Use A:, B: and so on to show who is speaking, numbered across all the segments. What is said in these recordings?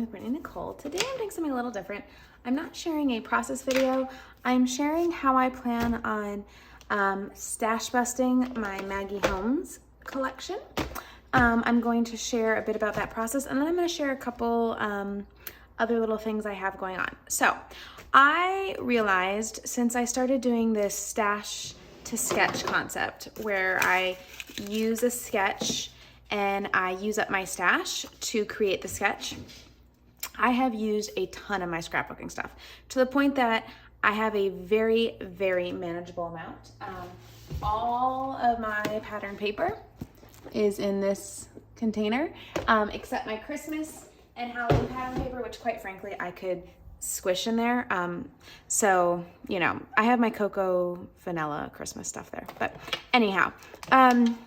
A: with Brittany Nicole. Today I'm doing something a little different. I'm not sharing a process video. I'm sharing how I plan on stash busting my Maggie Holmes collection. I'm going to share a bit about that process, and then I'm going to share a couple other little things I have going on. So I realized since I started doing this stash to sketch concept where I use a sketch and I use up my stash to create the sketch, I have used a ton of my scrapbooking stuff to the point that I have a very, very manageable amount. All of my pattern paper is in this container, except my Christmas and Halloween pattern paper, which quite frankly I could squish in there. So, you know, I have my cocoa vanilla Christmas stuff there. But anyhow, and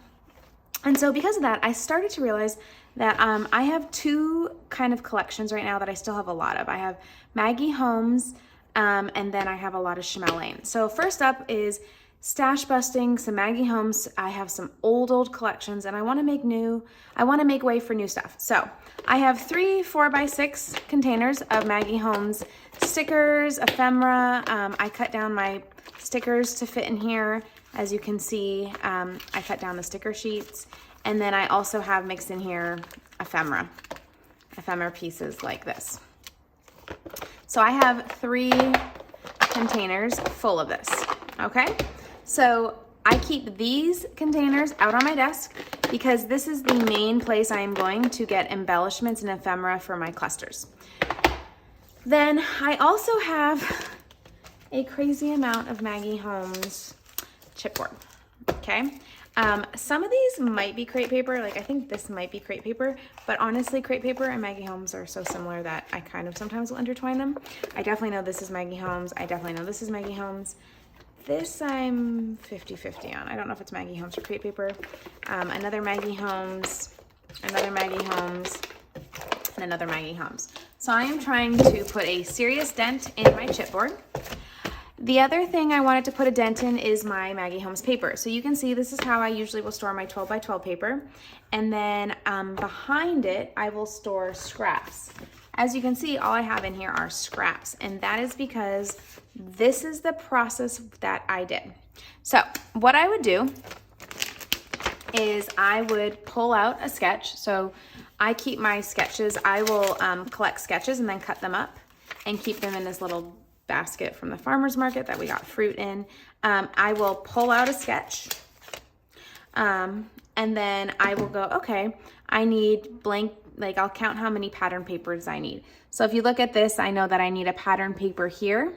A: so because of that, I started to realize that I have two kind of collections right now that I still have a lot of. I have Maggie Holmes, and then I have a lot of Shimelle Lane. So first up is stash busting some Maggie Holmes. I have some old collections, and I want to make way for new stuff. So I have 3 4x6 containers of Maggie Holmes stickers, ephemera. I cut down my stickers to fit in here. As you can see, I cut down the sticker sheets, and then I also have mixed in here ephemera pieces like this. So I have 3 containers full of this, okay? So I keep these containers out on my desk because this is the main place I am going to get embellishments and ephemera for my clusters. Then I also have a crazy amount of Maggie Holmes chipboard, okay? Some of these might be crepe paper, like I think this might be crepe paper, but honestly crepe paper and Maggie Holmes are so similar that I kind of sometimes will intertwine them. I definitely know this is Maggie Holmes. I definitely know this is Maggie Holmes. This I'm 50-50 on. I don't know if it's Maggie Holmes or crepe paper. Another Maggie Holmes, another Maggie Holmes, and another Maggie Holmes. So I am trying to put a serious dent in my chipboard. The other thing I wanted to put a dent in is my Maggie Holmes paper. So you can see this is how I usually will store my 12x12 paper. And then behind it, I will store scraps. As you can see, all I have in here are scraps. And that is because this is the process that I did. So what I would do is I would pull out a sketch. So I keep my sketches. I will collect sketches and then cut them up and keep them in this little basket from the farmer's market that we got fruit in. I will pull out a sketch, and then I will go, okay, I need blank, like I'll count how many pattern papers I need. So if you look at this, I know that I need a pattern paper here.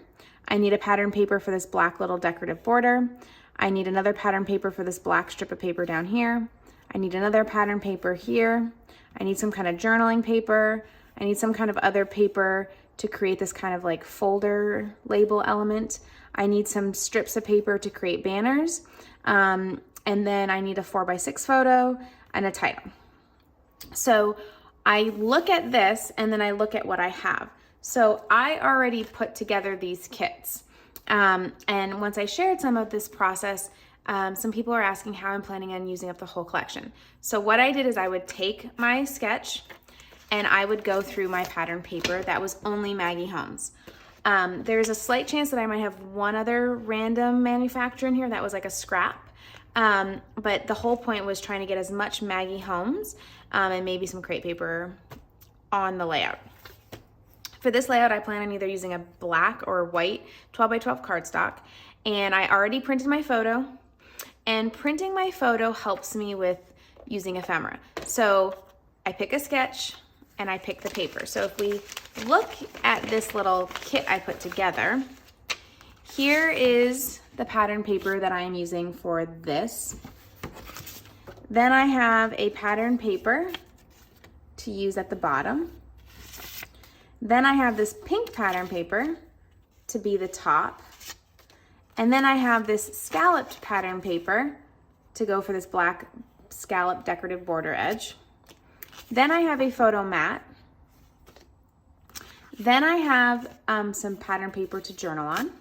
A: I need a pattern paper for this black little decorative border. I need another pattern paper for this black strip of paper down here. I need another pattern paper here. I need some kind of journaling paper. I need some kind of other paper to create this kind of like folder label element. I need some strips of paper to create banners. And then I need a 4x6 photo and a title. So I look at this and then I look at what I have. So I already put together these kits. And once I shared some of this process, some people are asking how I'm planning on using up the whole collection. So what I did is I would take my sketch and I would go through my pattern paper that was only Maggie Holmes. There's a slight chance that I might have one other random manufacturer in here that was like a scrap. But the whole point was trying to get as much Maggie Holmes and maybe some crepe paper on the layout. For this layout, I plan on either using a black or white 12x12 cardstock. And I already printed my photo. And printing my photo helps me with using ephemera. So I pick a sketch and I pick the paper. So if we look at this little kit I put together, here is the pattern paper that I am using for this. Then I have a pattern paper to use at the bottom. Then I have this pink pattern paper to be the top. And then I have this scalloped pattern paper to go for this black scallop decorative border edge. Then I have a photo mat. Then I have some pattern paper to journal on.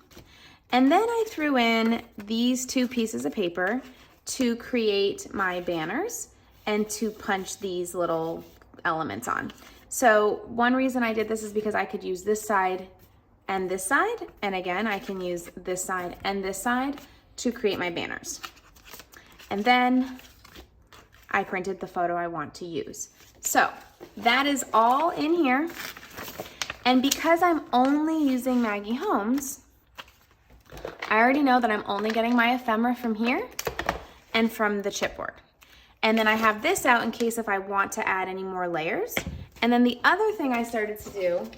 A: And then I threw in these 2 pieces of paper to create my banners and to punch these little elements on. So one reason I did this is because I could use this side and this side. And again, I can use this side and this side to create my banners. And then I printed the photo I want to use. So that is all in here. And because I'm only using Maggie Holmes, I already know that I'm only getting my ephemera from here and from the chipboard. And then I have this out in case if I want to add any more layers. And then the other thing I started to do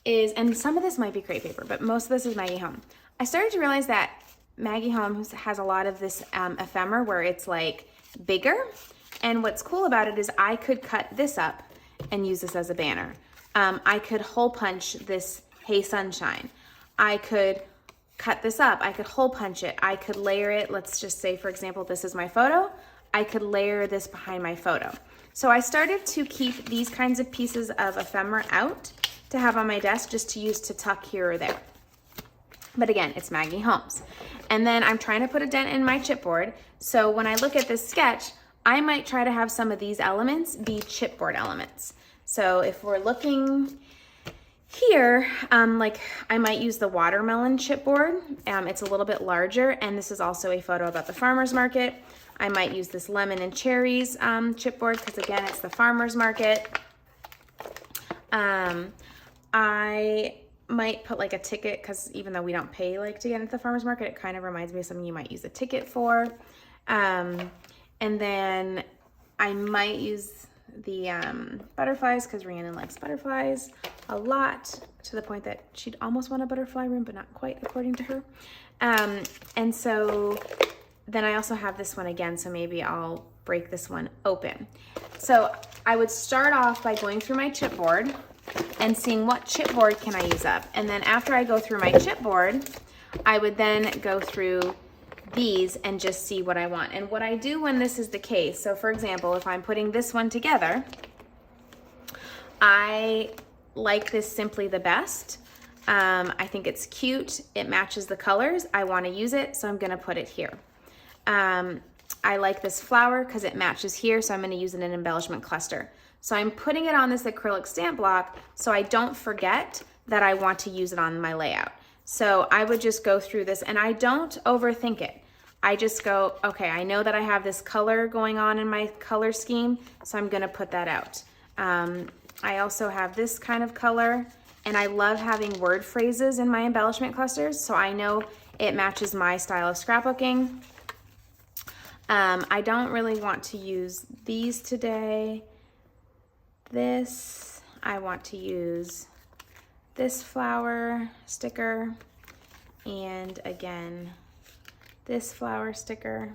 A: is, and some of this might be crepe paper, but most of this is Maggie Holmes. I started to realize that Maggie Holmes has a lot of this ephemera where it's like bigger. And what's cool about it is I could cut this up and use this as a banner. I could hole punch this Hey Sunshine. I could cut this up. I could hole punch it. I could layer it. Let's just say, for example, this is my photo. I could layer this behind my photo. So I started to keep these kinds of pieces of ephemera out to have on my desk just to use to tuck here or there. But again, it's Maggie Holmes. And then I'm trying to put a dent in my chipboard. So when I look at this sketch, I might try to have some of these elements be chipboard elements. So if we're looking here, like I might use the watermelon chipboard. It's a little bit larger, and this is also a photo about the farmer's market. I might use this lemon and cherries chipboard because again, it's the farmer's market. I might put like a ticket because even though we don't pay like to get into the farmer's market, it kind of reminds me of something you might use a ticket for. And then I might use the butterflies because Rhiannon likes butterflies a lot, to the point that she'd almost want a butterfly room, but not quite according to her. And so then I also have this one again, so maybe I'll break this one open. So I would start off by going through my chipboard and seeing what chipboard can I use up. And then after I go through my chipboard, I would then go through these and just see what I want. And what I do when this is the case, so for example, if I'm putting this one together, I like this Simply the Best. I think it's cute. It matches the colors. I want to use it, so I'm going to put it here. I like this flower because it matches here, so I'm going to use it in an embellishment cluster. So I'm putting it on this acrylic stamp block so I don't forget that I want to use it on my layout. So I would just go through this, and I don't overthink it. I just go, okay, I know that I have this color going on in my color scheme, so I'm gonna put that out. I also have this kind of color, and I love having word phrases in my embellishment clusters, so I know it matches my style of scrapbooking. I don't really want to use these today. This, I want to use this flower sticker, and again, this flower sticker.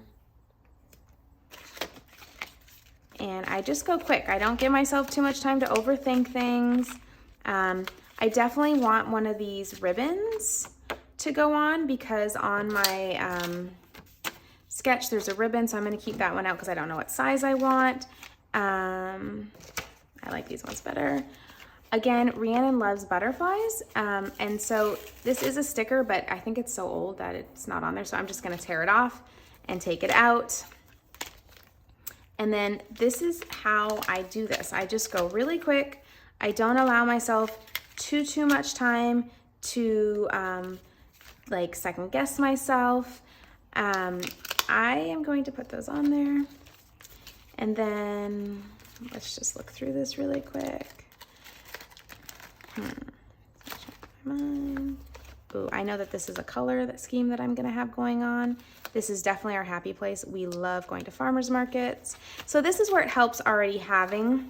A: And I just go quick. I don't give myself too much time to overthink things. I definitely want one of these ribbons to go on because on my sketch there's a ribbon, so I'm going to keep that one out because I don't know what size I want. I like these ones better. Again, Rhiannon loves butterflies, and so this is a sticker, but I think it's so old that it's not on there, so I'm just going to tear it off and take it out. And then this is how I do this. I just go really quick. I don't allow myself too much time to like second guess myself. I am going to put those on there, and then let's just look through this really quick. Ooh, I know that this is a color scheme that I'm gonna have going on. This is definitely our happy place. We love going to farmers markets. So this is where it helps already having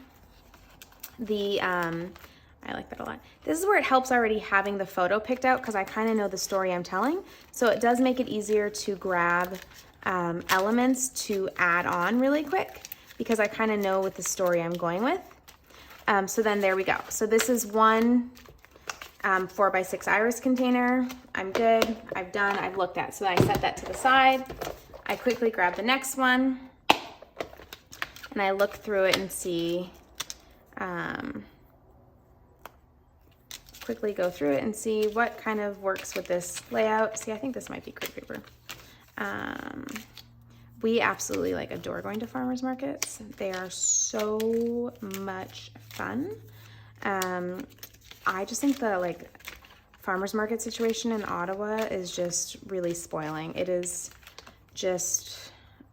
A: the, I like that a lot. This is where it helps already having the photo picked out because I kind of know the story I'm telling. So it does make it easier to grab elements to add on really quick because I kind of know what the story I'm going with. So then there we go. So this is one 4x6 iris container. I'm good. I've looked at. So I set that to the side. I quickly grab the next one and I look through it and see, quickly go through it and see what kind of works with this layout. See, I think this might be crepe paper. We absolutely adore going to farmers markets. They are so much fun. I just think the like farmer's market situation in Ottawa is just really spoiling. It is just,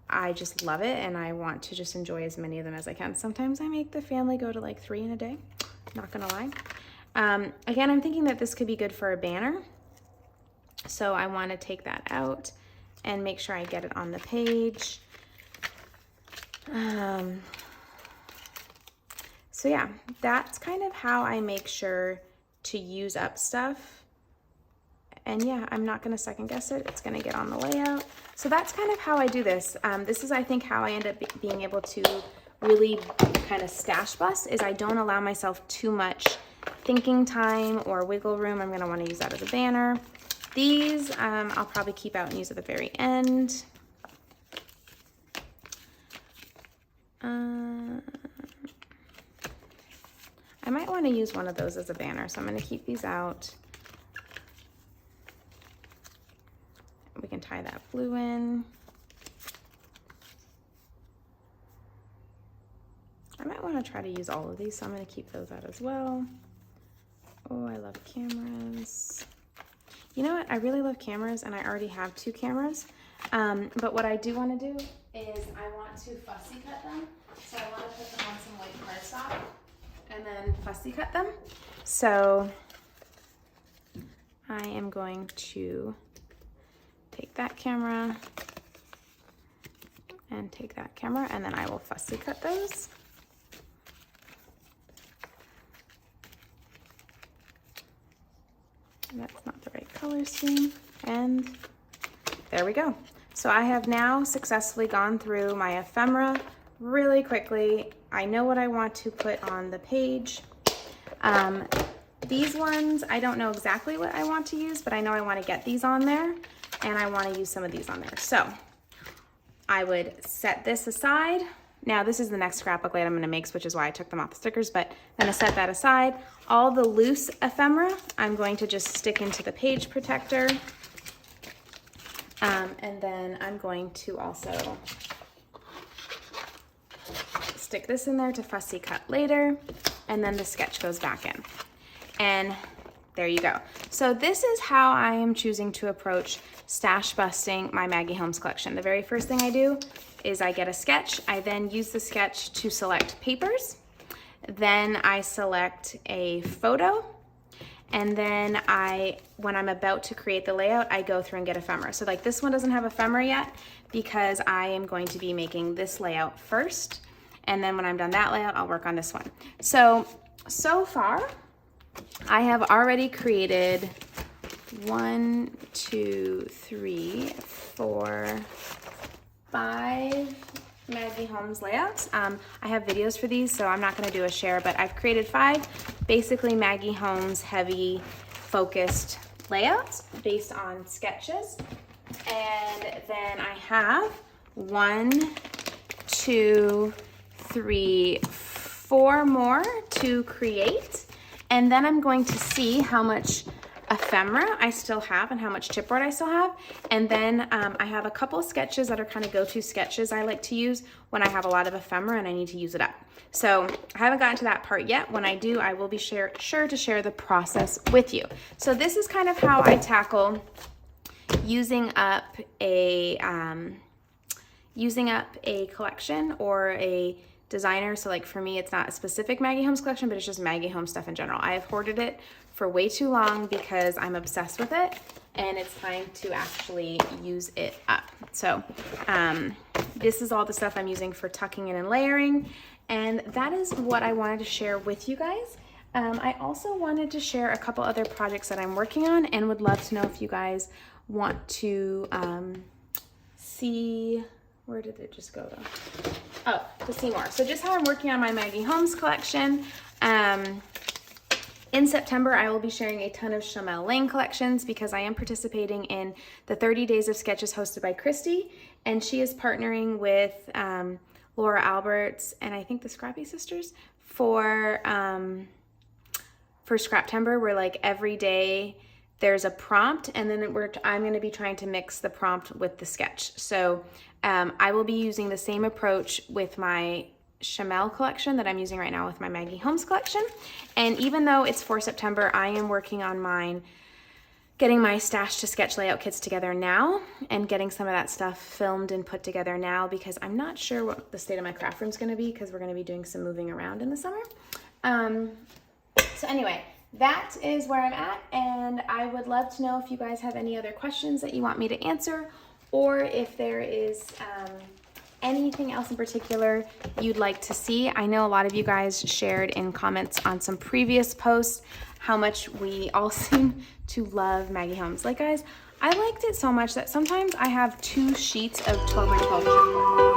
A: I just love it, and I want to just enjoy as many of them as I can. Sometimes I make the family go to like 3 in a day, not gonna lie. Again, I'm thinking that this could be good for a banner. So I want to take that out and make sure I get it on the page. So yeah, that's kind of how I make sure to use up stuff. And yeah, I'm not gonna second guess it. It's gonna get on the layout. So that's kind of how I do this. This is, I think, how I end up being able to really kind of stash bust, is I don't allow myself too much thinking time or wiggle room. I'm gonna wanna use that as a banner. These, I'll probably keep out and use at the very end. I might want to use one of those as a banner, so I'm going to keep these out. We can tie that blue in. I might want to try to use all of these, so I'm going to keep those out as well. Oh, I love cameras. You know what? I really love cameras, and I already have 2 cameras. But what I do want to do is I want to fussy cut them. So I want to put them on some white cardstock and then fussy cut them. So I am going to take that camera and take that camera, and then I will fussy cut those. That's not the right color scheme. And there we go. So I have now successfully gone through my ephemera really quickly. I know what I want to put on the page. These ones, I don't know exactly what I want to use, but I know I want to get these on there, and I want to use some of these on there. So I would set this aside. Now this is the next scrapbook layout I'm going to make, which is why I took them off the stickers, but I'm going to set that aside. All the loose ephemera, I'm going to just stick into the page protector. And then I'm going to also stick this in there to fussy cut later, and then the sketch goes back in. And there you go. So this is how I am choosing to approach stash busting my Maggie Holmes collection. The very first thing I do is I get a sketch. I then use the sketch to select papers. Then I select a photo. And then when I'm about to create the layout, I go through and get ephemera. So like this one doesn't have ephemera yet because I am going to be making this layout first. And then when I'm done that layout, I'll work on this one. So far, I have already created 1, 2, 3, 4, 5 Maggie Holmes layouts. I have videos for these, so I'm not gonna do a share, but I've created 5 basically Maggie Holmes heavy focused layouts based on sketches. And then I have 1, 2, 3, 4 more to create. And then I'm going to see how much ephemera I still have and how much chipboard I still have. And then I have a couple of sketches that are kind of go-to sketches I like to use when I have a lot of ephemera and I need to use it up. So I haven't gotten to that part yet. When I do, I will be sure to share the process with you. So this is kind of how I tackle using up a collection or a designer. So like for me, it's not a specific Maggie Holmes collection, but it's just Maggie Holmes stuff in general. I have hoarded it for way too long because I'm obsessed with it, and it's time to actually use it up. So this is all the stuff I'm using for tucking in and layering, and that is what I wanted to share with you guys. I also wanted to share a couple other projects that I'm working on and would love to know if you guys want to see, where did it just go though? Oh, to see more. So just how I'm working on my Maggie Holmes collection. In September, I will be sharing a ton of Chamel Lane collections because I am participating in the 30 Days of Sketches hosted by Christy, and she is partnering with Laura Alberts and I think the Scrappy Sisters for Scraptember, where like every day there's a prompt, and then I'm going to be trying to mix the prompt with the sketch. So I will be using the same approach with my Chamel collection that I'm using right now with my Maggie Holmes collection. And even though it's for September, I am working on mine, getting my stash to sketch layout kits together now and getting some of that stuff filmed and put together now, because I'm not sure what the state of my craft room is going to be, because we're going to be doing some moving around in the summer. So anyway, that is where I'm at, and I would love to know if you guys have any other questions that you want me to answer, or if there is anything else in particular you'd like to see. I know a lot of you guys shared in comments on some previous posts how much we all seem to love Maggie Holmes. Like, guys, I liked it so much that sometimes I have 2 sheets of 12 by 12 chipboard.